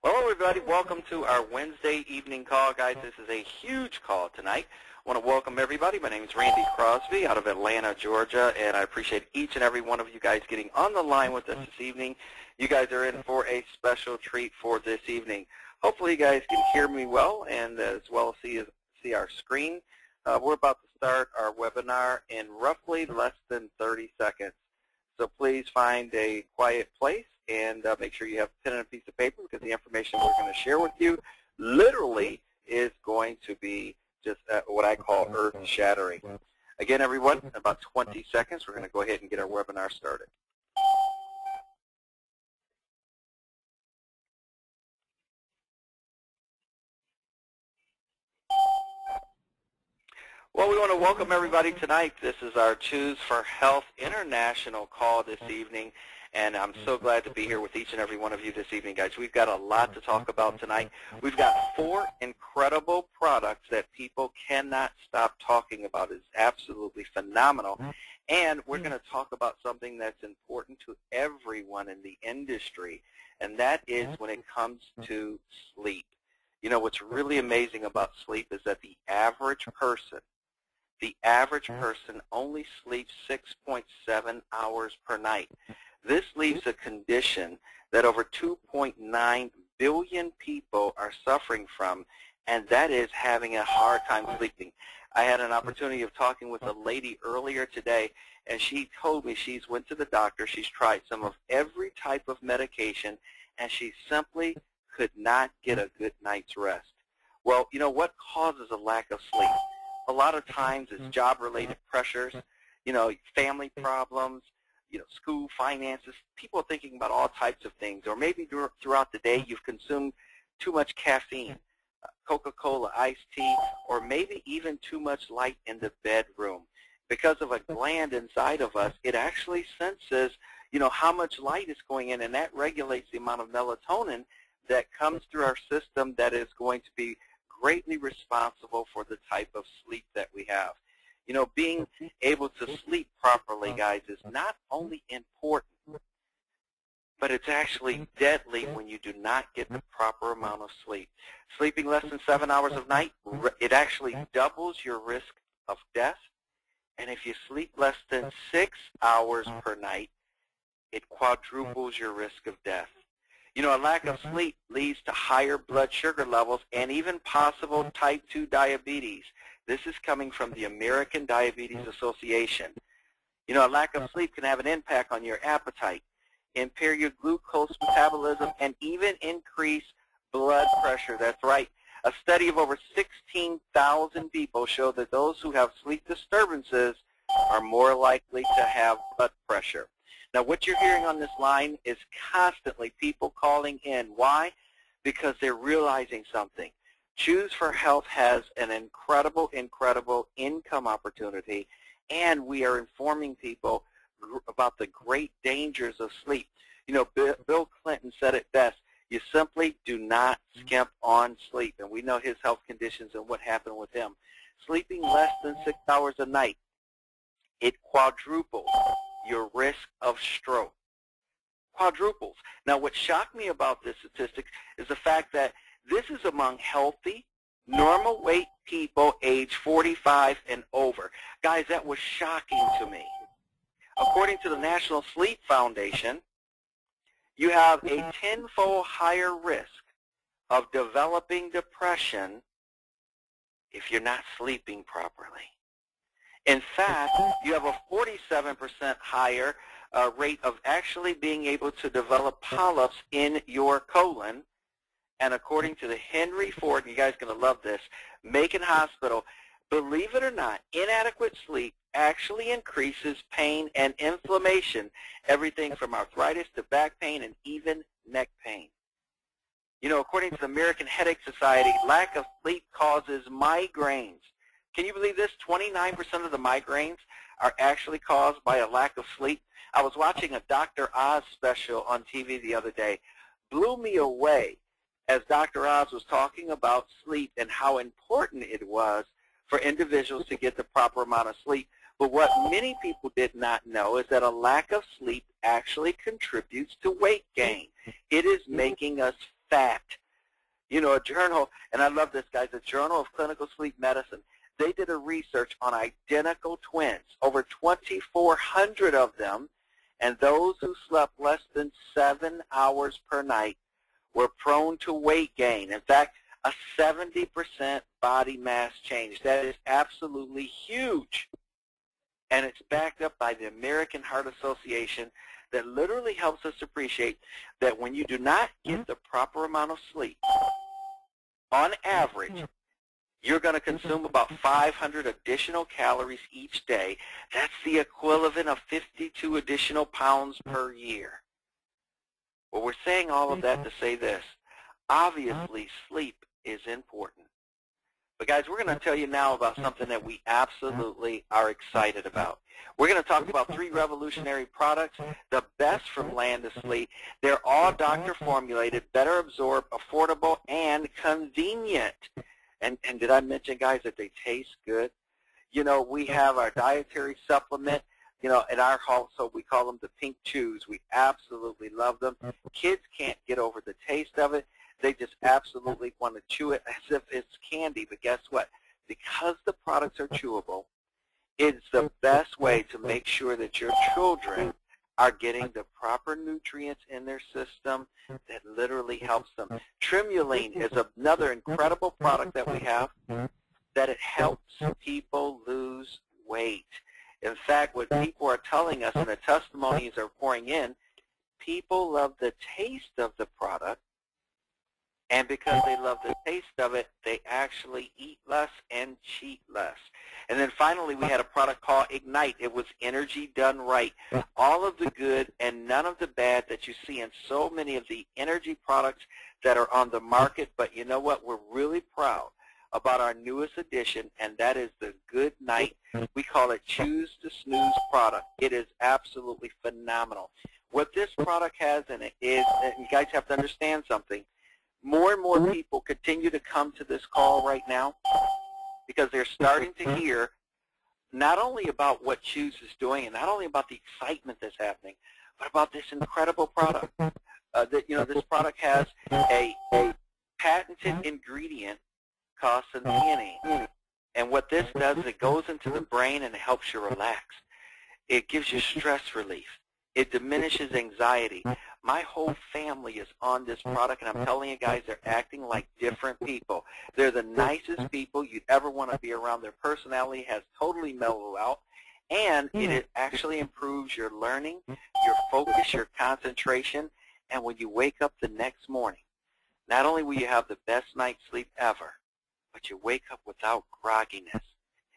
Hello, everybody. Welcome to our Wednesday evening call. Guys, this is a huge call tonight. I want to welcome everybody. My name is Randy Crosby out of Atlanta, Georgia, and I appreciate each and every one of you guys getting on the line with us this evening. You guys are in for a special treat for this evening. Hopefully you guys can hear me well and as well see our screen. We're about to start our webinar in roughly less than 30 seconds. So please find a quiet place and make sure you have a pen and a piece of paper, because the information we're going to share with you literally is going to be just what I call earth-shattering. Again, everyone, in about 20 seconds, we're going to go ahead and get our webinar started. Well, we want to welcome everybody tonight. This is our Chews-4-Health International call this evening, and I'm so glad to be here with each and every one of you this evening, guys. We've got a lot to talk about tonight. We've got 4 incredible products that people cannot stop talking about. It's absolutely phenomenal, and we're going to talk about something that's important to everyone in the industry, and that is when it comes to sleep. You know, what's really amazing about sleep is that the average person only sleeps 6.7 hours per night. This leaves a condition that over 2.9 billion people are suffering from, and that is having a hard time sleeping. I had an opportunity of talking with a lady earlier today, and she told me she's went to the doctor, she's tried some of every type of medication, and she simply could not get a good night's rest. Well, you know what causes a lack of sleep? A lot of times it's job-related pressures, you know, family problems, you know, school finances. People are thinking about all types of things. Or maybe throughout the day you've consumed too much caffeine, Coca-Cola, iced tea, or maybe even too much light in the bedroom. Because of a gland inside of us, it actually senses, you know, how much light is going in, and that regulates the amount of melatonin that comes through our system that is going to be greatly responsible for the type of sleep that we have. You know, being able to sleep properly, guys, is not only important, but it's actually deadly when you do not get the proper amount of sleep. Sleeping less than 7 hours a night, it actually doubles your risk of death. And if you sleep less than 6 hours per night, it quadruples your risk of death. You know, a lack of sleep leads to higher blood sugar levels and even possible type 2 diabetes. This is coming from the American Diabetes Association. You know, a lack of sleep can have an impact on your appetite, impair your glucose metabolism, and even increase blood pressure. That's right. A study of over 16,000 people showed that those who have sleep disturbances are more likely to have blood pressure. Now, what you're hearing on this line is constantly people calling in. Why? Because they're realizing something. Chews-4-Health has an incredible, incredible income opportunity, and we are informing people about the great dangers of sleep. You know, Bill Clinton said it best. You simply do not skimp on sleep, and we know his health conditions and what happened with him. Sleeping less than 6 hours a night, it quadruples your risk of stroke. Quadruples. Now, what shocked me about this statistic is the fact that this is among healthy, normal weight people age 45 and over. Guys, that was shocking to me. According to the National Sleep Foundation, you have a 10-fold higher risk of developing depression if you're not sleeping properly. In fact, you have a 47% higher rate of actually being able to develop polyps in your colon. And according to the Henry Ford, and you guys are going to love this, Macon Hospital, believe it or not, inadequate sleep actually increases pain and inflammation, everything from arthritis to back pain and even neck pain. You know, according to the American Headache Society, lack of sleep causes migraines. Can you believe this? 29% of the migraines are actually caused by a lack of sleep. I was watching a Dr. Oz special on TV the other day. Blew me away as Dr. Oz was talking about sleep and how important it was for individuals to get the proper amount of sleep. But what many people did not know is that a lack of sleep actually contributes to weight gain. It is making us fact, you know, a journal, and I love this, guys, the Journal of Clinical Sleep Medicine, they did a research on identical twins, over 2,400 of them, and those who slept less than 7 hours per night were prone to weight gain. In fact, a 70% body mass change. That is absolutely huge. And it's backed up by the American Heart Association that literally helps us appreciate that when you do not get the proper amount of sleep, on average, you're going to consume about 500 additional calories each day. That's the equivalent of 52 additional pounds per year. Well, we're saying all of that to say this. Obviously, sleep is important. But, guys, we're going to tell you now about something that we absolutely are excited about. We're going to talk about 3 revolutionary products, the best from Land of Sleep. They're all doctor-formulated, better absorbed, affordable, and convenient. And did I mention, guys, that they taste good? You know, we have our dietary supplement. You know, in our household, we call them the pink chews. We absolutely love them. Kids can't get over the taste of it. They just absolutely want to chew it as if it's candy. But guess what? Because the products are chewable, it's the best way to make sure that your children are getting the proper nutrients in their system that literally helps them. Tremuline is another incredible product that we have that it helps people lose weight. In fact, what people are telling us and the testimonies are pouring in, people love the taste of the product, and because they love the taste of it, they actually eat less and cheat less. And then finally, we had a product called Ignite. It was energy done right. All of the good and none of the bad that you see in so many of the energy products that are on the market. But you know what? We're really proud about our newest addition, and that is the Good Night. We call it Choose to Snooze product. It is absolutely phenomenal. What this product has in it is, and you guys have to understand something, more and more people continue to come to this call right now because they're starting to hear not only about what Chews is doing and not only about the excitement that's happening, but about this incredible product. This product has a patented ingredient called theanine. And what this does is it goes into the brain and it helps you relax. It gives you stress relief. It diminishes anxiety. My whole family is on this product, and I'm telling you guys, they're acting like different people. They're the nicest people you'd ever want to be around. Their personality has totally mellowed out, and it actually improves your learning, your focus, your concentration, and when you wake up the next morning, not only will you have the best night's sleep ever, but you wake up without grogginess.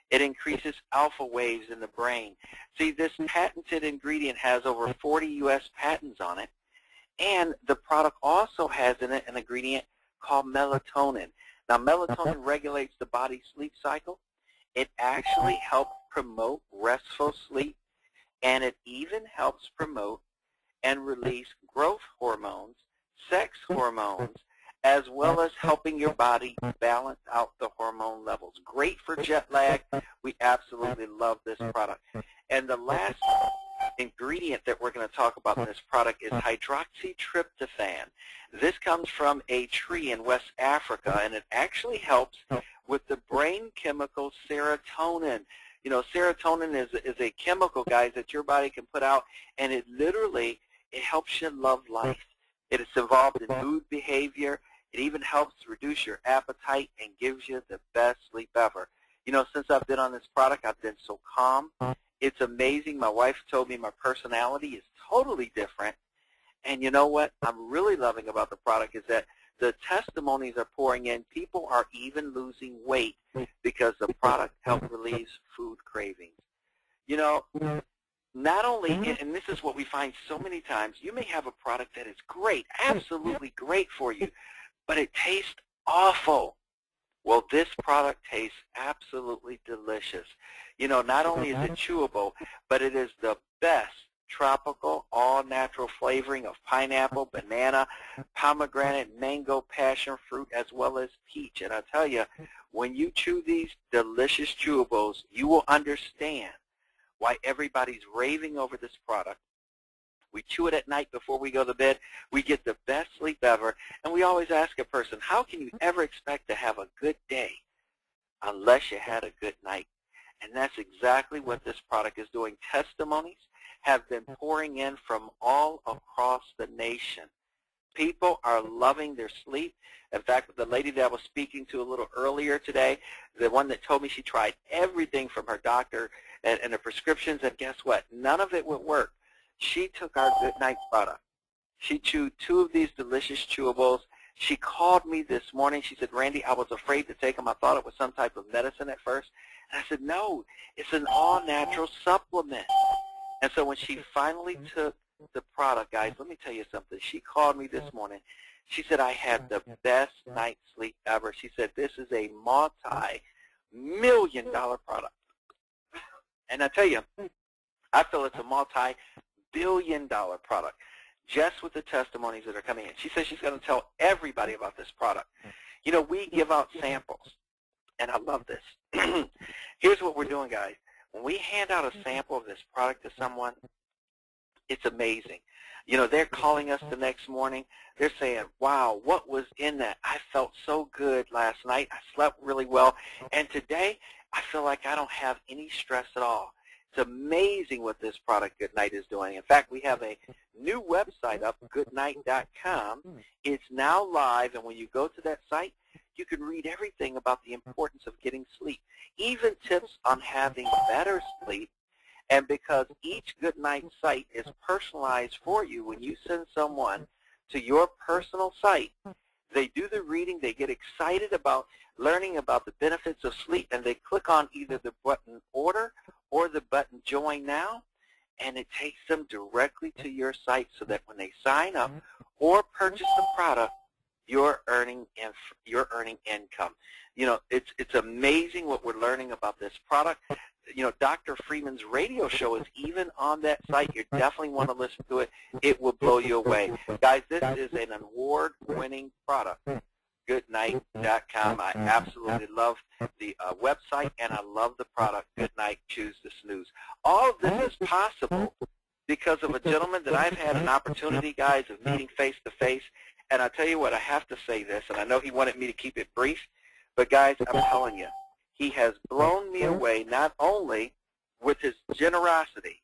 It increases alpha waves in the brain. See, this patented ingredient has over 40 U.S. patents on it, and the product also has in it an ingredient called melatonin. Now, melatonin regulates the body's sleep cycle. It actually helps promote restful sleep, and it even helps promote and release growth hormones, sex hormones, as well as helping your body balance out the hormone levels. Great for jet lag. We absolutely love this product. And the last ingredient that we're going to talk about in this product is hydroxytryptophan. This comes from a tree in West Africa, and it actually helps with the brain chemical serotonin. You know, serotonin is a chemical, guys, that your body can put out, and it helps you love life. It is involved in mood behavior. It even helps reduce your appetite and gives you the best sleep ever. You know, since I've been on this product, I've been so calm. It's amazing. My wife told me my personality is totally different. And you know what I'm really loving about the product is that the testimonies are pouring in. People are even losing weight because the product helps relieve food cravings. You know, not only, and this is what we find so many times, you may have a product that is great, absolutely great for you, but it tastes awful. Well, this product tastes absolutely delicious. You know, not only is it chewable, but it is the best tropical, all-natural flavoring of pineapple, banana, pomegranate, mango, passion fruit, as well as peach. And I tell you, when you chew these delicious chewables, you will understand why everybody's raving over this product. We chew it at night before we go to bed. We get the best sleep ever. And we always ask a person, how can you ever expect to have a good day unless you had a good night? And that's exactly what this product is doing. Testimonies have been pouring in from all across the nation. People are loving their sleep. In fact, the lady that I was speaking to a little earlier today, the one that told me she tried everything from her doctor and the prescriptions, and guess what? None of it would work. She took our Good Night product. She chewed 2 of these delicious chewables. She called me this morning. She said, Randy, I was afraid to take them. I thought it was some type of medicine at first. And I said, no, it's an all-natural supplement. And so when she finally took the product, guys, let me tell you something. She called me this morning. She said, I had the best night's sleep ever. She said, this is a multi-million-dollar product. And I tell you, I feel it's a multi-billion-dollar product just with the testimonies that are coming in. She says she's going to tell everybody about this product. You know, we give out samples, and I love this. Here's what we're doing, guys. When we hand out a sample of this product to someone, it's amazing. You know, they're calling us the next morning. They're saying, wow, what was in that? I felt so good last night. I slept really well. And today, I feel like I don't have any stress at all. It's amazing what this product Good Night is doing. In fact, we have a new website up, goodnight.com. It's now live, and when you go to that site, you can read everything about the importance of getting sleep, even tips on having better sleep. And because each Good Night site is personalized for you, when you send someone to your personal site, they do the reading, they get excited about learning about the benefits of sleep, and they click on either the button Order or the button Join Now, and it takes them directly to your site so that when they sign up or purchase the product, you're earning income. You know, it's amazing what we're learning about this product. You know, Dr. Freeman's radio show is even on that site. You definitely want to listen to it. It will blow you away. Guys, this is an award-winning product, goodnight.com. I absolutely love the website, and I love the product, Good Night, Choose to Snooze. All of this is possible because of a gentleman that I've had an opportunity, guys, of meeting face-to-face. And I'll tell you what, I have to say this, and I know he wanted me to keep it brief, but, guys, I'm telling you, he has blown me away not only with his generosity,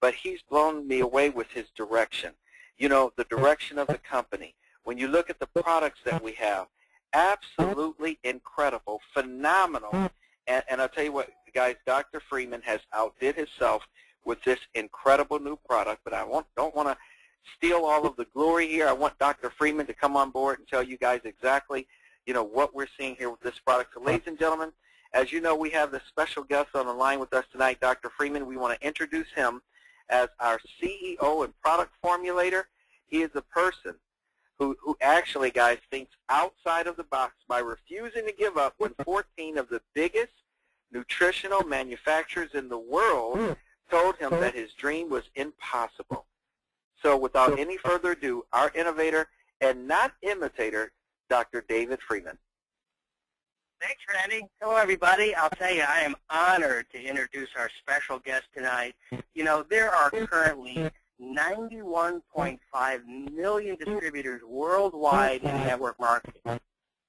but he's blown me away with his direction. You know, the direction of the company. When you look at the products that we have, absolutely incredible, phenomenal. And I'll tell you what, guys, Dr. Freeman has outdid himself with this incredible new product, but I don't want to steal all of the glory here. I want Dr. Freeman to come on board and tell you guys exactly, you know, what we're seeing here with this product. So, ladies and gentlemen, as you know, we have this special guest on the line with us tonight, Dr. Freeman. We want to introduce him as our CEO and product formulator. He is a person who actually, guys, thinks outside of the box by refusing to give up when 14 of the biggest nutritional manufacturers in the world told him that his dream was impossible. So without any further ado, our innovator and not imitator, Dr. David Freeman. Thanks, Randy. Hello, everybody. I'll tell you, I am honored to introduce our special guest tonight. You know, there are currently 91.5 million distributors worldwide in network marketing.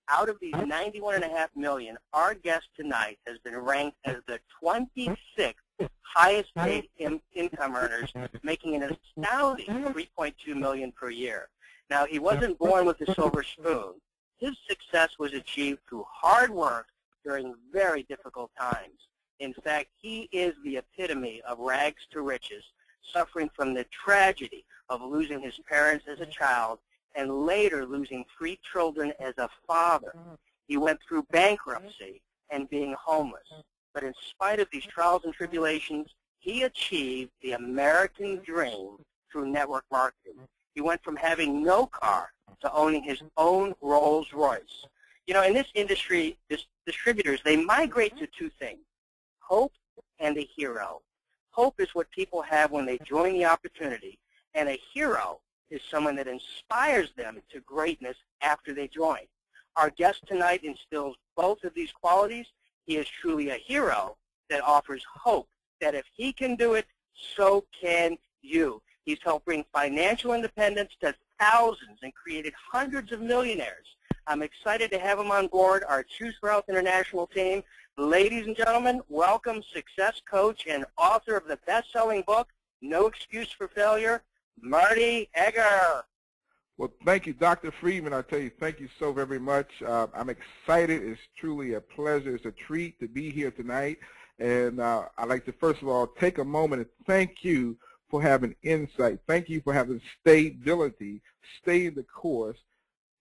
Out of these 91.5 million, our guest tonight has been ranked as the 26th highest paid income earners, making an astounding $3.2 million per year. Now, he wasn't born with a silver spoon. His success was achieved through hard work during very difficult times. In fact, he is the epitome of rags to riches, suffering from the tragedy of losing his parents as a child and later losing 3 children as a father. He went through bankruptcy and being homeless. But in spite of these trials and tribulations, he achieved the American dream through network marketing. He went from having no car to owning his own Rolls Royce. You know, in this industry, distributors, they migrate to 2 things, hope and a hero. Hope is what people have when they join the opportunity, and a hero is someone that inspires them to greatness after they join. Our guest tonight instills both of these qualities. He is truly a hero that offers hope that if he can do it, so can you. He's helped bring financial independence to thousands and created hundreds of millionaires. I'm excited to have him on board our Chews-4-Health International team. Ladies and gentlemen, welcome success coach and author of the best-selling book, No Excuse for Failure, Mardy Eger. Well, thank you, Dr. Friedman. I tell you, thank you so very much. I'm excited. It's truly a pleasure. It's a treat to be here tonight. And I'd like to, first of all, take a moment and thank you for having insight. Thank you for having stability, staying the course,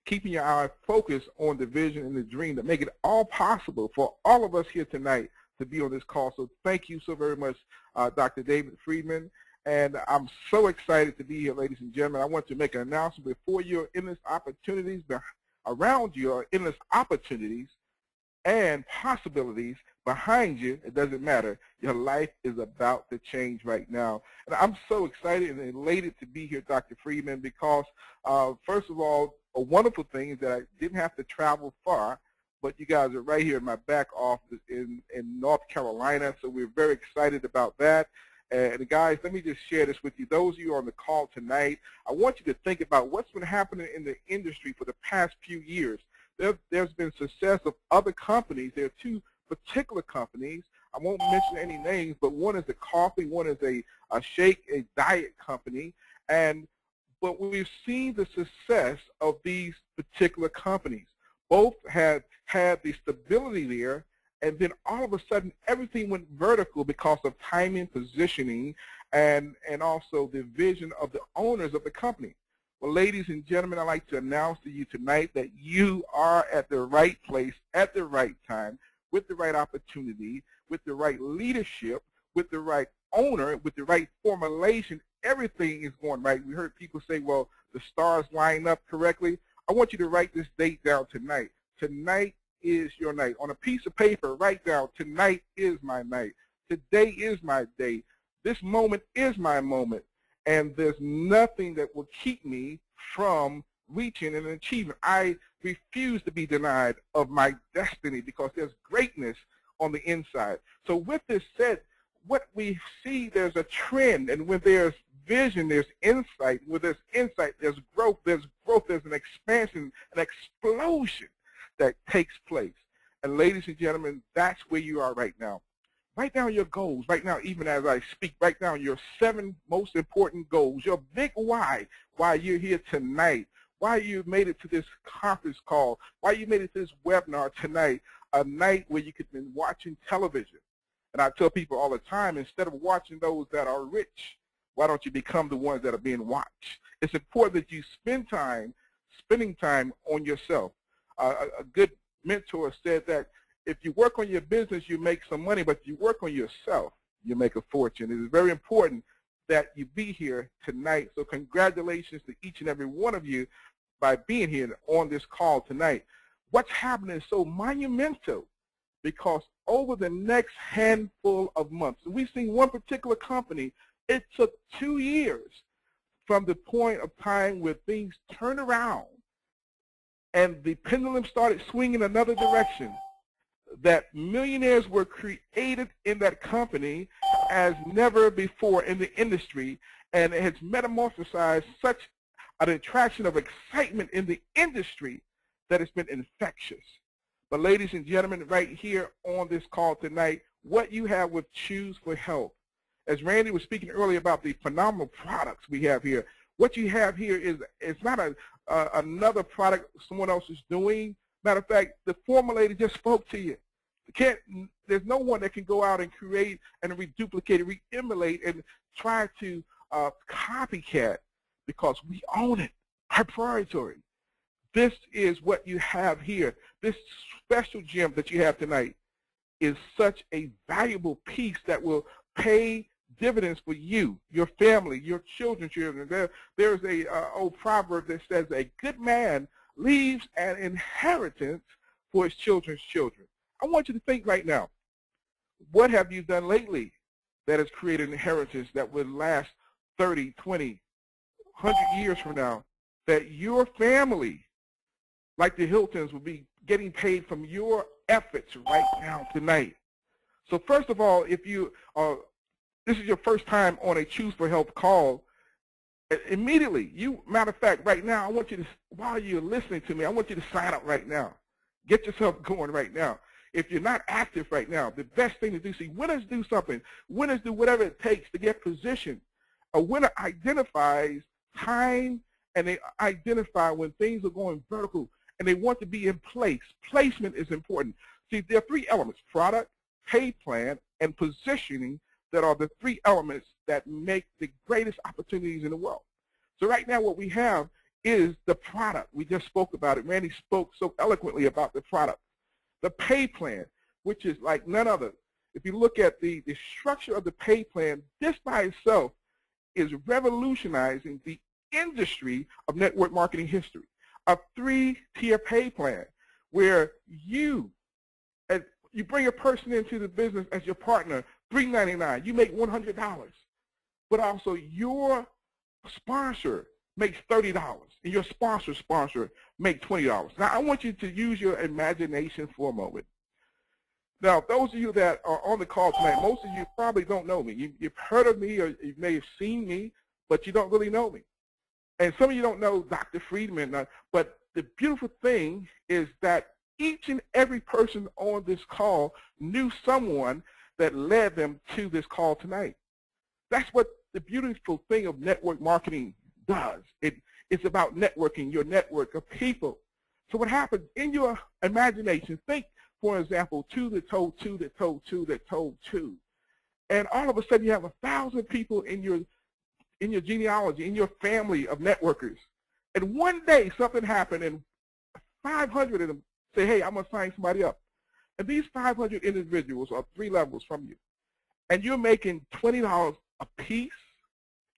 keeping your eye focused on the vision and the dream that make it all possible for all of us here tonight to be on this call. So thank you so very much, Dr. David Friedman. And I'm so excited to be here, ladies and gentlemen. I want to make an announcement before your endless opportunities, around you are endless opportunities and possibilities behind you. It doesn't matter. Your life is about to change right now. And I'm so excited and elated to be here, Dr. Friedman, because first of all, a wonderful thing is that I didn't have to travel far, but you guys are right here in my back office in North Carolina, so we're very excited about that. And guys, let me just share this with you. Those of you on the call tonight, I want you to think about what's been happening in the industry for the past few years. There's been success of other companies. There are two particular companies. I won't mention any names, but one is a coffee, one is a shake, a diet company. But we've seen the success of these particular companies. Both have had the stability there, and then all of a sudden everything went vertical because of timing, positioning, and also the vision of the owners of the company. Well, ladies and gentlemen, I'd like to announce to you tonight that you are at the right place at the right time, with the right opportunity, with the right leadership, with the right owner, with the right formulation. Everything is going right. We heard people say, well, the stars line up correctly. I want you to write this date down tonight. Tonight is your night. On a piece of paper, write down, tonight is my night. Today is my day. This moment is my moment. And there's nothing that will keep me from reaching and achieving. I refuse to be denied of my destiny because there's greatness on the inside. So with this said, what we see, there's a trend, and when there's vision, there's insight. With there's insight, there's growth, there's an expansion, an explosion that takes place. And ladies and gentlemen, that's where you are right now. Write down your goals right now, even as I speak. Write down your 7 most important goals, your big why you're here tonight, why you made it to this conference call, why you made it to this webinar tonight, a night where you could have been watching television. And I tell people all the time, instead of watching those that are rich, why don't you become the ones that are being watched? It's important that you spending time on yourself. A good mentor said that if you work on your business, you make some money, but if you work on yourself, you make a fortune. It is very important that you be here tonight. So congratulations to each and every one of you by being here on this call tonight. What's happening is so monumental because over the next handful of months, and we've seen one particular company, it took 2 years from the point of time where things turned around and the pendulum started swinging another direction, that millionaires were created in that company as never before in the industry, and it has metamorphosized such an attraction of excitement in the industry that it's been infectious. But ladies and gentlemen, right here on this call tonight, what you have with Chews-4-Health, as Randy was speaking earlier about the phenomenal products we have here, what you have here is it's not another product someone else is doing. Matter of fact, the formulator just spoke to you. There's no one that can go out and create and reduplicate, re-emulate, and try to copycat because we own it, proprietary. This is what you have here. This special gem that you have tonight is such a valuable piece that will pay dividends for you, your family, your children. There's a old proverb that says a good man leaves an inheritance for his children's children. I want you to think right now, what have you done lately that has created an inheritance that would last 30, 20, 100 years from now, that your family, like the Hiltons, will be getting paid from your efforts right now tonight? So first of all, if you this is your first time on a Chews-4-Health call, Immediately, matter of fact, right now, I want you to, while you're listening to me, I want you to sign up right now. Get yourself going right now. If you're not active right now, the best thing to do, see, winners do something. Winners do whatever it takes to get positioned. A winner identifies time, and they identify when things are going vertical, and they want to be in place. Placement is important. See, there are three elements: product, pay plan, and positioning, that are the three elements that make the greatest opportunities in the world. So right now what we have is the product. We just spoke about it. Randy spoke so eloquently about the product. The pay plan, which is like none other. If you look at the structure of the pay plan, this by itself is revolutionizing the industry of network marketing history. A three-tier pay plan where you bring a person into the business as your partner, $3.99, you make $100, but also your sponsor makes $30, and your sponsor makes $20. Now, I want you to use your imagination for a moment. Now, those of you that are on the call tonight, most of you probably don't know me. You've heard of me, or you may have seen me, but you don't really know me. And some of you don't know Dr. Friedman, but the beautiful thing is that each and every person on this call knew someone that led them to this call tonight. That's what the beautiful thing of network marketing does. It's about networking, your network of people. So what happens in your imagination, think, for example, two that told two that told two that told two. And all of a sudden you have 1,000 people in your genealogy, in your family of networkers. And one day something happened and 500 of them say, hey, I'm going to sign somebody up. And these 500 individuals are 3 levels from you. And you're making $20 a piece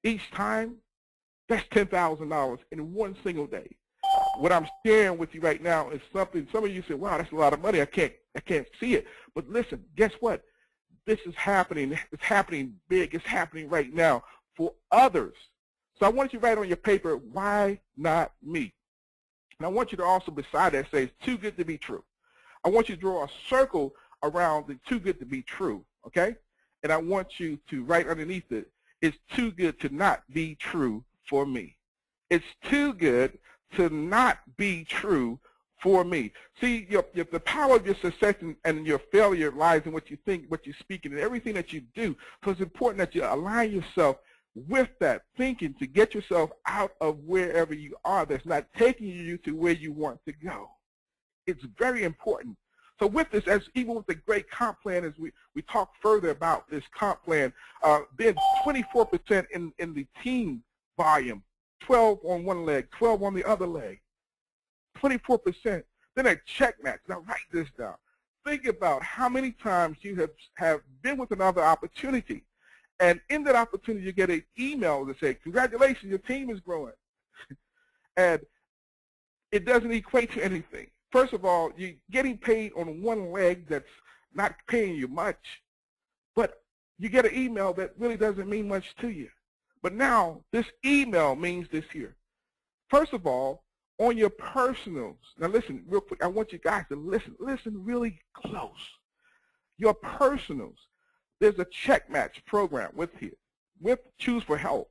each time. That's $10,000 in one single day. What I'm sharing with you right now is something, some of you say, wow, that's a lot of money. I can't see it. But listen, guess what? This is happening. It's happening big. It's happening right now for others. So I want you to write on your paper, why not me? And I want you to also, beside that, say, it's too good to be true. I want you to draw a circle around the too good to be true, okay? And I want you to write underneath it, it's too good to not be true for me. It's too good to not be true for me. See, the power of your success and your failure lies in what you think, what you speak, and everything that you do. So it's important that you align yourself with that thinking to get yourself out of wherever you are that's not taking you to where you want to go. It's very important. So with this, as even with the great comp plan, as we talk further about this comp plan, then 24% in the team volume, 12 on one leg, 12 on the other leg, 24%. Then a check match. Now write this down. Think about how many times you have been with another opportunity, and in that opportunity you get an email that says, congratulations, your team is growing. And it doesn't equate to anything. First of all, you're getting paid on one leg that's not paying you much, but you get an email that really doesn't mean much to you. But now this email means this here. First of all, on your personals, now listen real quick, I want you guys to listen really close. Your personals, there's a check match program with Chews-4-Health,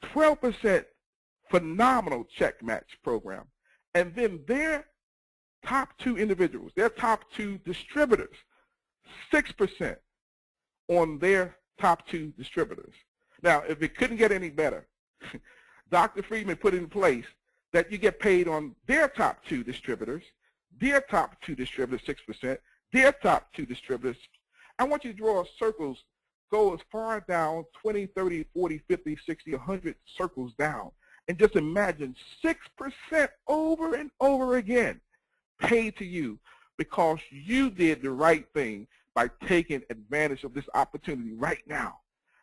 12% phenomenal check match program. And then their top 2 individuals, their top 2 distributors, 6% on their top 2 distributors. Now, if it couldn't get any better, Dr. Friedman put in place that you get paid on their top 2 distributors, 6%, their top 2 distributors. I want you to draw circles, go as far down, 20, 30, 40, 50, 60, 100 circles down, and just imagine 6% over and over again paid to you because you did the right thing by taking advantage of this opportunity right now.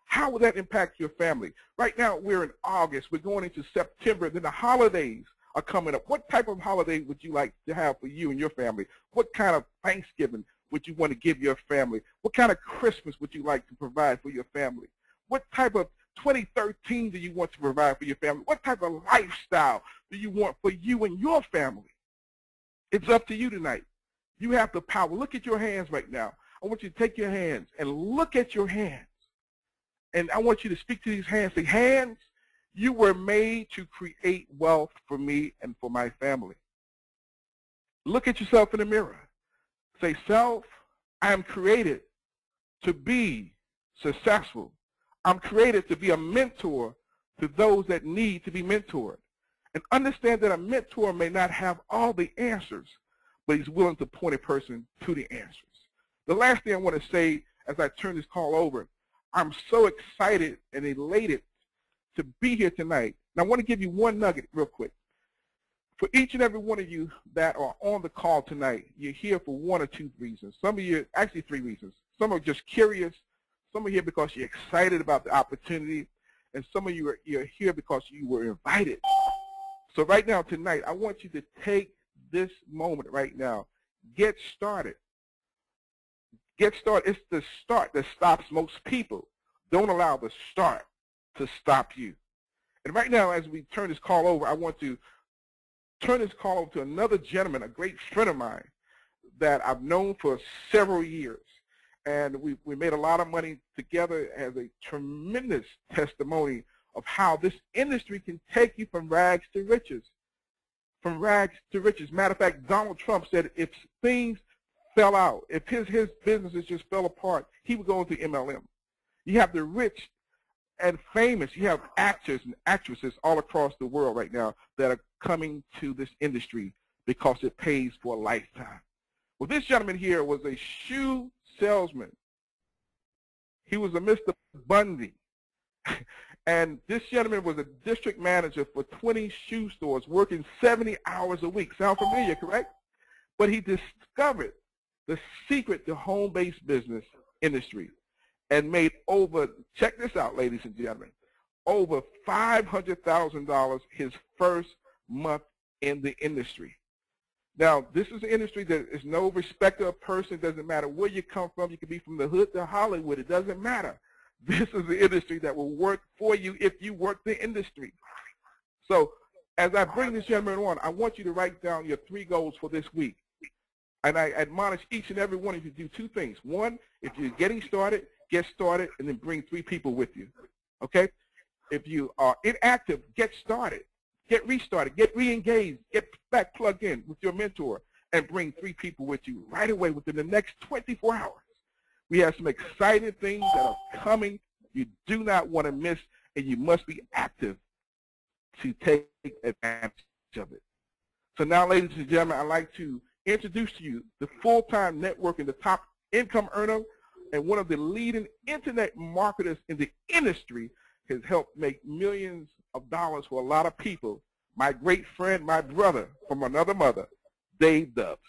How will that impact your family? Right now, we're in August. We're going into September. Then the holidays are coming up. What type of holiday would you like to have for you and your family? What kind of Thanksgiving would you want to give your family? What kind of Christmas would you like to provide for your family? What type of 2013 do you want to provide for your family? What type of lifestyle do you want for you and your family? It's up to you tonight. You have the power. Look at your hands right now. I want you to take your hands and look at your hands. And I want you to speak to these hands. Say, hands, You were made to create wealth for me and for my family. Look at yourself in the mirror. Say, self, I am created to be successful. I'm created to be a mentor to those that need to be mentored. And understand that a mentor may not have all the answers, but he's willing to point a person to the answers. The last thing I want to say as I turn this call over, I'm so excited and elated to be here tonight. And I want to give you one nugget real quick. For each and every one of you that are on the call tonight, you're here for one or two reasons. Some of you, actually three reasons. Some are just curious. Some are here because you're excited about the opportunity. And some of you you're here because you were invited. So right now, tonight, I want you to take this moment right now. Get started. Get started. It's the start that stops most people. Don't allow the start to stop you. And right now, as we turn this call over, I want to turn this call over to another gentleman, a great friend of mine that I've known for several years. And we made a lot of money together as a tremendous testimony of how this industry can take you from rags to riches. From rags to riches. Matter of fact, Donald Trump said if things fell out, if his businesses just fell apart, he would go into MLM. You have the rich and famous. You have actors and actresses all across the world right now that are coming to this industry because it pays for a lifetime. Well, this gentleman here was a shoe salesman. He was a Mr. Bundy. And this gentleman was a district manager for 20 shoe stores, working 70 hours a week. Sound familiar, correct? But he discovered the secret to home-based business industry and made over, check this out, ladies and gentlemen, over $500,000 his first month in the industry. Now, this is an industry that is no respecter of person. It doesn't matter where you come from. You can be from the hood to Hollywood. It doesn't matter. This is the industry that will work for you if you work the industry. So as I bring this gentleman on, I want you to write down your 3 goals for this week. And I admonish each and every one of you to do 2 things. One, if you're getting started, get started, and then bring 3 people with you. Okay? If you are inactive, get started. Get restarted. Get re-engaged. Get back plugged in with your mentor and bring 3 people with you right away within the next 24 hours. We have some exciting things that are coming you do not want to miss, and you must be active to take advantage of it. So now, ladies and gentlemen, I'd like to introduce to you the full-time network and the top income earner and one of the leading internet marketers in the industry, has helped make millions of dollars for a lot of people. My great friend, my brother from another mother, Dave Dubs.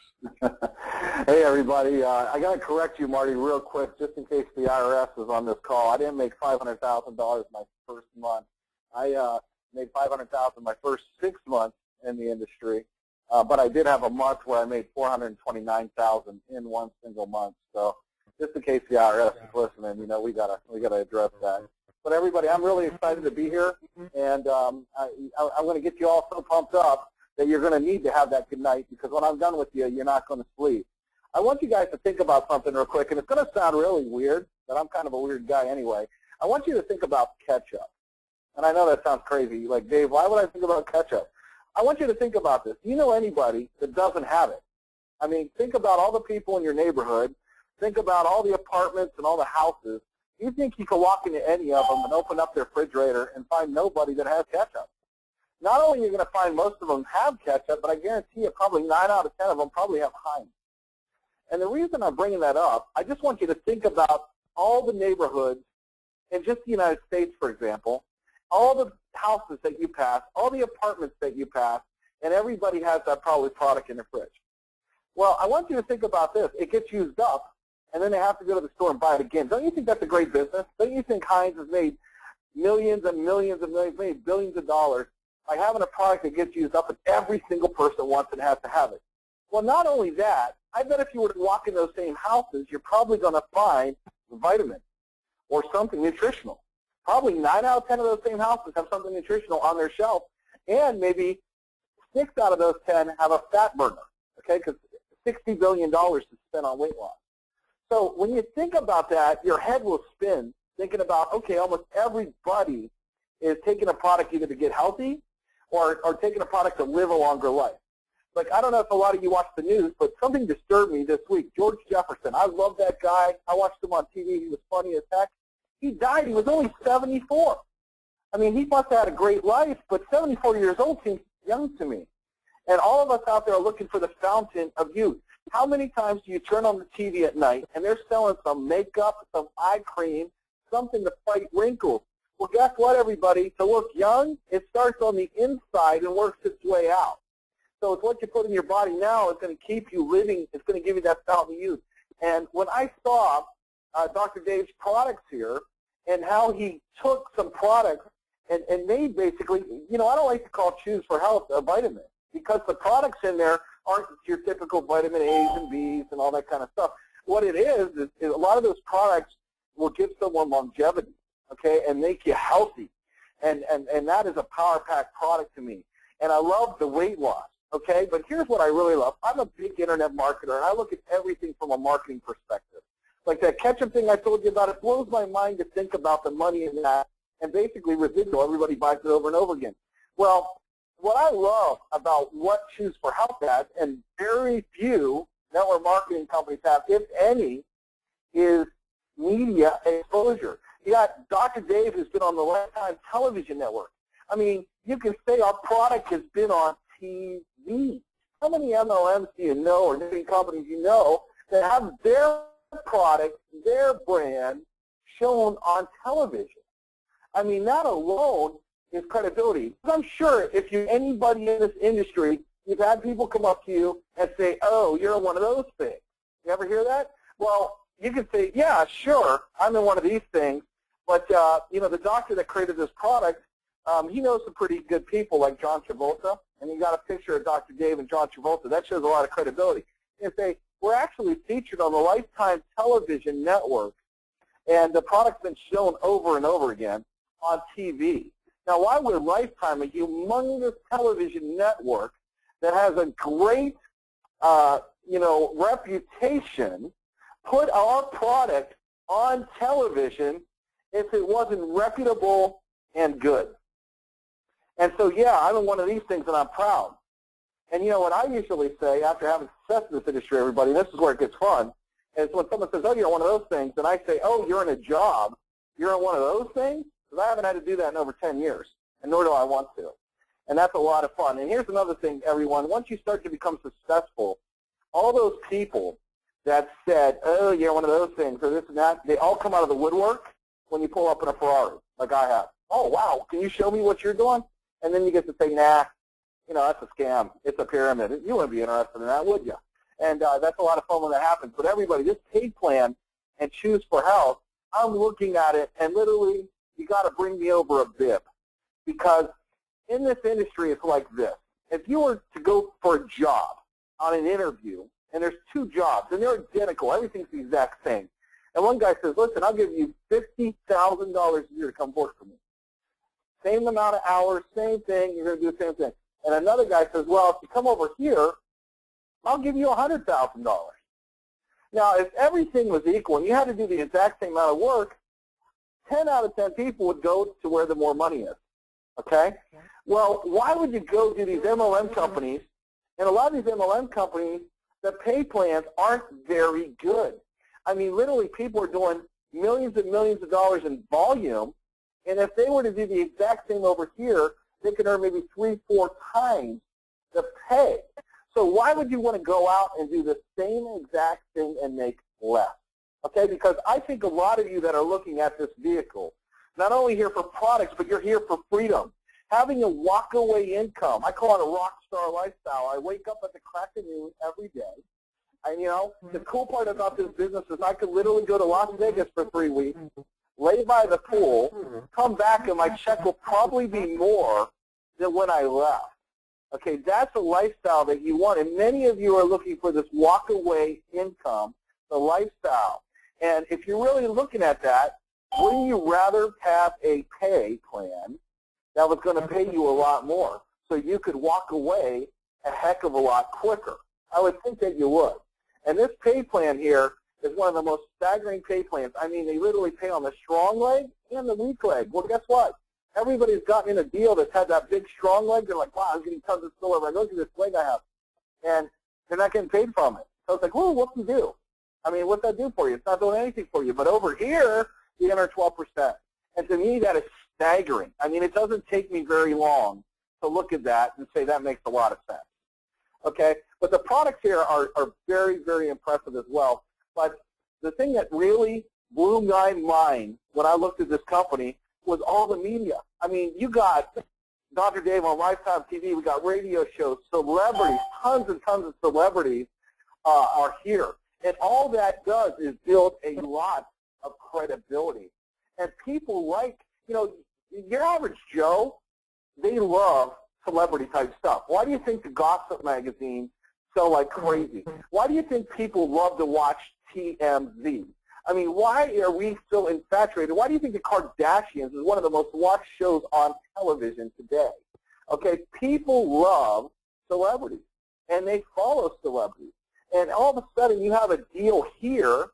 Hey, everybody. I got to correct you, Marty, real quick, just in case the IRS is on this call. I didn't make $500,000 my first month. I made $500,000 my first 6 months in the industry, but I did have a month where I made $429,000 in one single month. So just in case the IRS is listening, you know, we gotta address that. But everybody, I'm really excited to be here, and I'm going to get you all so pumped up that you're going to need to have that good night, because when I'm done with you, you're not going to sleep. I want you guys to think about something real quick, and it's going to sound really weird, but I'm kind of a weird guy anyway. I want you to think about ketchup. And I know that sounds crazy. Like, Dave, why would I think about ketchup? I want you to think about this. Do you know anybody that doesn't have it? I mean, think about all the people in your neighborhood. Think about all the apartments and all the houses. You think you could walk into any of them and open up their refrigerator and find nobody that has ketchup? Not only are you going to find most of them have ketchup, but I guarantee you probably 9 out of 10 of them probably have Heinz. And the reason I'm bringing that up, I just want you to think about all the neighborhoods in just the United States, for example, all the houses that you pass, all the apartments that you pass, and everybody has that probably product in their fridge. Well, I want you to think about this. It gets used up, and then they have to go to the store and buy it again. Don't you think that's a great business? Don't you think Heinz has made millions and millions and millions, made billions of dollars by having a product that gets used up and every single person wants and has to have it? Well, not only that, I bet if you were to walk in those same houses, you're probably going to find vitamins or something nutritional. Probably 9 out of 10 of those same houses have something nutritional on their shelf, and maybe 6 out of those 10 have a fat burner, okay, because $60 billion is spent on weight loss. So when you think about that, your head will spin thinking about, okay, almost everybody is taking a product either to get healthy or taking a product to live a longer life. Like, I don't know if a lot of you watch the news, but something disturbed me this week. George Jefferson, I love that guy. I watched him on TV. He was funny as heck. He died. He was only 74. I mean, he must have had a great life, but 74 years old seems young to me. And all of us out there are looking for the fountain of youth. How many times do you turn on the TV at night and they're selling some makeup, some eye cream, something to fight wrinkles? Well, guess what, everybody? To look young, it starts on the inside and works its way out. So it's what you put in your body now is going to keep you living. It's going to give you that fountain of youth. And when I saw Dr. Dave's products here and how he took some products and made basically, you know, I don't like to call Chews-4-Health a vitamin because the products in there aren't your typical vitamin A's and B's and all that kind of stuff. What it is a lot of those products will give someone longevity, okay, and make you healthy. And that is a power-packed product to me. And I love the weight loss. Okay, but here's what I really love. I'm a big internet marketer, and I look at everything from a marketing perspective. Like that ketchup thing I told you about, it blows my mind to think about the money in that, and basically residual, everybody buys it over and over again. Well, what I love about what Chews-4-Health has, and very few network marketing companies have, if any, is media exposure. You got Dr. Dave, who's been on the Lifetime television network. I mean, you can say our product has been on TV. How many MLMs do you know, or different companies you know, that have their product, their brand shown on television? I mean, that alone is credibility. I'm sure if you're anybody in this industry, you've had people come up to you and say, oh, you're one of those things. You ever hear that? Well, you can say, yeah, sure, I'm in one of these things, but, you know, the doctor that created this product, he knows some pretty good people like John Travolta, and you got a picture of Dr. Dave and John Travolta. That shows a lot of credibility. If they were actually featured on the Lifetime television network, and the product's been shown over and over again on TV. Now, why would Lifetime, a humongous television network that has a great, you know, reputation, put our product on television if it wasn't reputable and good? And so, yeah, I'm in one of these things, and I'm proud. And, you know, what I usually say after having success in this industry, everybody, this is where it gets fun, is when someone says, oh, you're one of those things, and I say, oh, you're in a job, you're in one of those things? Because I haven't had to do that in over 10 years, and nor do I want to. And that's a lot of fun. And here's another thing, everyone. Once you start to become successful, all those people that said, oh, you're one of those things, or this and that, they all come out of the woodwork when you pull up in a Ferrari, like I have. Oh, wow, can you show me what you're doing? And then you get to say, nah, you know, that's a scam. It's a pyramid. You wouldn't be interested in that, would you? And that's a lot of fun when that happens. But everybody, this paid plan and Chews-4-Health, I'm looking at it, and literally, you got to bring me over a bib. Because in this industry, it's like this. If you were to go for a job on an interview, and there's two jobs, and they're identical, everything's the exact same, and one guy says, listen, I'll give you $50,000 a year to come work for me. Same amount of hours, same thing, you're going to do the same thing. And another guy says, well, if you come over here, I'll give you $100,000. Now, if everything was equal and you had to do the exact same amount of work, 10 out of 10 people would go to where the more money is, okay? Well, why would you go to these MLM companies? And a lot of these MLM companies, the pay plans aren't very good. I mean, literally, people are doing millions and millions of dollars in volume, and if they were to do the exact same over here, they could earn maybe 3-4 times the pay. So why would you want to go out and do the same exact thing and make less? Okay, because I think a lot of you that are looking at this vehicle, not only here for products, but you're here for freedom. Having a walk-away income, I call it a rock star lifestyle. I wake up at the crack of noon every day. And, you know, the cool part about this business is I could literally go to Las Vegas for 3 weeks, lay by the pool, come back, and my check will probably be more than when I left. Okay, that's a lifestyle that you want, and many of you are looking for this walk-away income, the lifestyle. And if you're really looking at that, wouldn't you rather have a pay plan that was going to pay you a lot more so you could walk away a heck of a lot quicker? I would think that you would. And this pay plan here is one of the most staggering pay plans. I mean, they literally pay on the strong leg and the weak leg. Well, guess what? Everybody's gotten in a deal that's had that big, strong leg. They're like, wow, I'm getting tons of spillover. Look at this leg I have. And they're not getting paid from it. So it's like, whoa, what can you do? I mean, what's that do for you? It's not doing anything for you. But over here, you enter 12%. And to me, that is staggering. I mean, it doesn't take me very long to look at that and say that makes a lot of sense. Okay? But the products here are very, very impressive as well. But the thing that really blew my mind when I looked at this company was all the media. I mean, you got Dr. Dave on Lifetime TV. We got radio shows, celebrities, tons and tons of celebrities are here. And all that does is build a lot of credibility. And people like, you know, your average Joe, they love celebrity-type stuff. Why do you think the gossip magazines sell like crazy? Why do you think people love to watch TMZ? I mean, why are we so infatuated? Why do you think the Kardashians is one of the most watched shows on television today? Okay, people love celebrities, and they follow celebrities. And all of a sudden, you have a deal here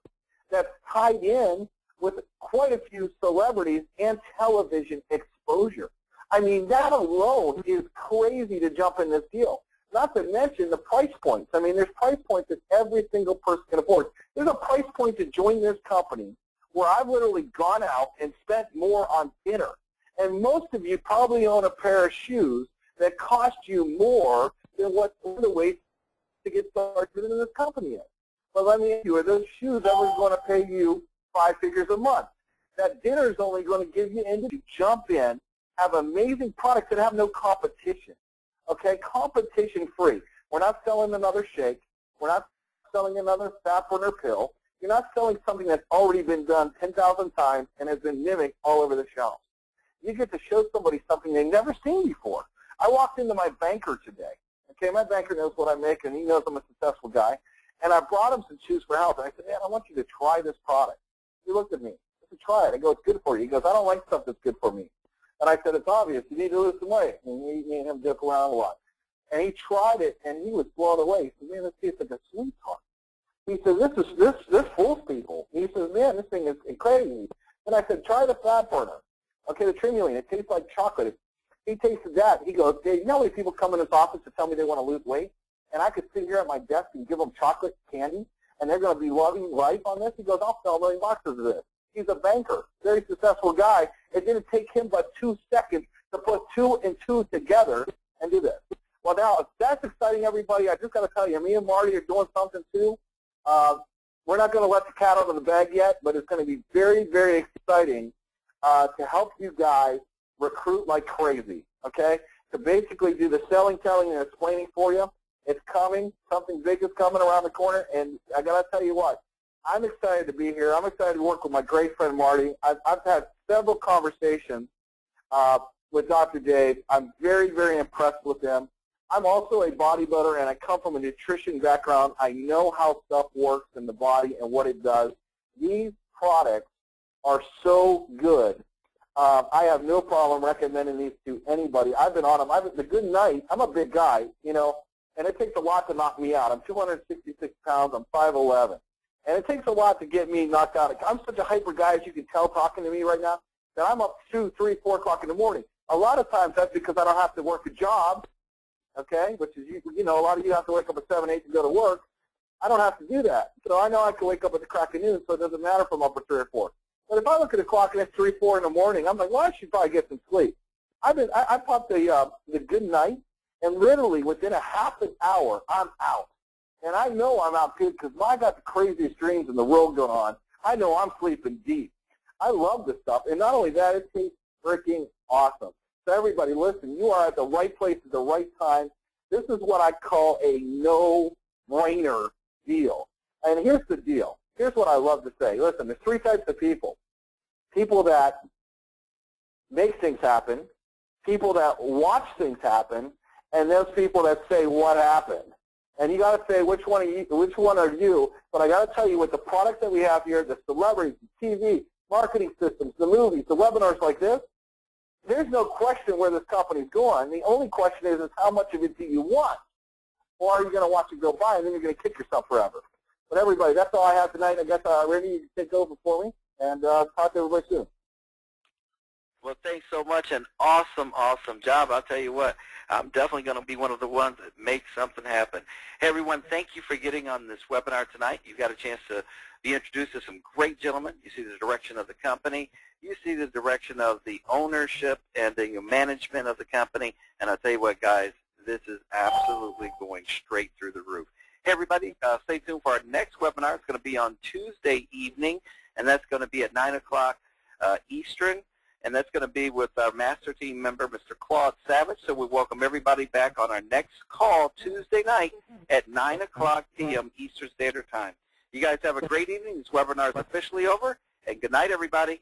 that's tied in with quite a few celebrities and television exposure. I mean, that alone is crazy to jump in this deal. Not to mention the price points. I mean, there's price points that every single person can afford. There's a price point to join this company where I've literally gone out and spent more on dinner. And most of you probably own a pair of shoes that cost you more than what one of the ways to get started in this company is. But let me ask you, are those shoes ever going to pay you 5 figures a month? That dinner is only going to give you in to jump in, have amazing products that have no competition. Okay, competition free. We're not selling another shake. We're not selling another fat burner pill. You're not selling something that's already been done 10,000 times and has been mimicked all over the shelves. You get to show somebody something they've never seen before. I walked into my banker today. Okay, my banker knows what I make, and he knows I'm a successful guy. And I brought him some Chews-4-Health, and I said, man, I want you to try this product. He looked at me. I said, try it. I go, it's good for you. He goes, I don't like stuff that's good for me. And I said, it's obvious. You need to lose some weight. And he made him dip around a lot. And he tried it, and he was blown away. He said, man, this tastes like a sweetheart. He said, this fools people. He says, man, this thing is crazy. And I said, try the fat burner. Okay, the Trimuline. It tastes like chocolate. He tasted that. He goes, Dave, you know how many people come in this office to tell me they want to lose weight? And I could sit here at my desk and give them chocolate candy, and they're going to be loving life on this? He goes, I'll sell 1 million boxes of this. He's a banker, very successful guy. It didn't take him but 2 seconds to put 2 and 2 together and do this. Well, now, if that's exciting, everybody, I just got to tell you, me and Marty are doing something too. We're not going to let the cat out of the bag yet, but it's going to be very, very exciting to help you guys recruit like crazy, okay? To basically do the selling, telling, and explaining for you. It's coming. Something big is coming around the corner, and I got to tell you what. I'm excited to be here. I'm excited to work with my great friend Marty. I've had several conversations with Dr. Dave. I'm very, very impressed with him. I'm also a bodybuilder, and I come from a nutrition background. I know how stuff works in the body and what it does. These products are so good. I have no problem recommending these to anybody. I've been on them. The Good Night, I'm a big guy, you know, and it takes a lot to knock me out. I'm 266 pounds. I'm 5'11". And it takes a lot to get me knocked out. I'm such a hyper guy, as you can tell talking to me right now, that I'm up 2, 3, 4 o'clock in the morning. A lot of times that's because I don't have to work a job, okay, which is, you know, a lot of you have to wake up at 7, 8 to go to work. I don't have to do that. So I know I can wake up at the crack of noon, so it doesn't matter if I'm up at 3 or 4. But if I look at the clock and it's 3, 4 in the morning, I'm like, well, I should probably get some sleep. I popped the Good Night, and literally within a half an hour, I'm out. And I know I'm out good because I got the craziest dreams in the world going on. I know I'm sleeping deep. I love this stuff. And not only that, it tastes freaking awesome. So everybody, listen, you are at the right place at the right time. This is what I call a no-brainer deal. And here's the deal. Here's what I love to say. Listen, there's 3 types of people. People that make things happen, people that watch things happen, and those people that say, what happened? And you got to say which one are you. But I got to tell you, with the products that we have here, the celebrities, the TV, marketing systems, the movies, the webinars like this, there's no question where this company's going. The only question is how much of it do you want? Or are you going to watch it go by and then you're going to kick yourself forever? But everybody, that's all I have tonight. I guess Randy, you can take over for me and talk to everybody soon. Well, thanks so much. An awesome, awesome job. I'll tell you what, I'm definitely going to be one of the ones that makes something happen. Hey, everyone, thank you for getting on this webinar tonight. You got a chance to be introduced to some great gentlemen. You see the direction of the company. You see the direction of the ownership and the management of the company. And I'll tell you what, guys, this is absolutely going straight through the roof. Hey, everybody, stay tuned for our next webinar. It's going to be on Tuesday evening, and that's going to be at 9 o'clock Eastern. And that's going to be with our master team member, Mr. Claude Savage. So we welcome everybody back on our next call Tuesday night at 9 o'clock p.m. Eastern Standard Time. You guys have a great evening. This webinar is officially over. And good night, everybody.